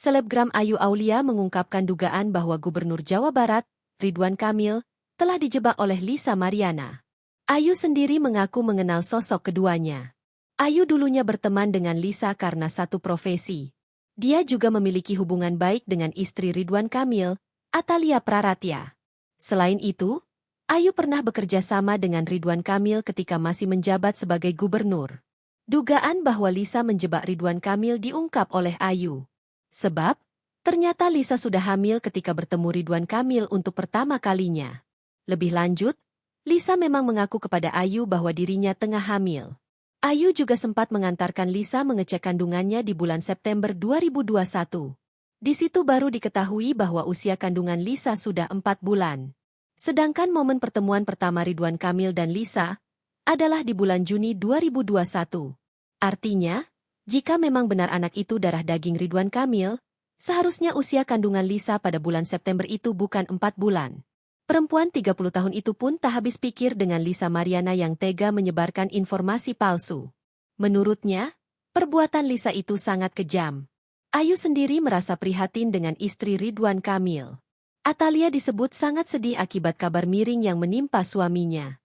Selebgram Ayu Aulia mengungkapkan dugaan bahwa Gubernur Jawa Barat, Ridwan Kamil, telah dijebak oleh Lisa Mariana. Ayu sendiri mengaku mengenal sosok keduanya. Ayu dulunya berteman dengan Lisa karena satu profesi. Dia juga memiliki hubungan baik dengan istri Ridwan Kamil, Atalia Praratya. Selain itu, Ayu pernah bekerja sama dengan Ridwan Kamil ketika masih menjabat sebagai gubernur. Dugaan bahwa Lisa menjebak Ridwan Kamil diungkap oleh Ayu. Sebab, ternyata Lisa sudah hamil ketika bertemu Ridwan Kamil untuk pertama kalinya. Lebih lanjut, Lisa memang mengaku kepada Ayu bahwa dirinya tengah hamil. Ayu juga sempat mengantarkan Lisa mengecek kandungannya di bulan September 2021. Di situ baru diketahui bahwa usia kandungan Lisa sudah 4 bulan. Sedangkan momen pertemuan pertama Ridwan Kamil dan Lisa adalah di bulan Juni 2021. Artinya, jika memang benar anak itu darah daging Ridwan Kamil, seharusnya usia kandungan Lisa pada bulan September itu bukan 4 bulan. Perempuan 30 tahun itu pun tak habis pikir dengan Lisa Mariana yang tega menyebarkan informasi palsu. Menurutnya, perbuatan Lisa itu sangat kejam. Ayu sendiri merasa prihatin dengan istri Ridwan Kamil. Atalia disebut sangat sedih akibat kabar miring yang menimpa suaminya.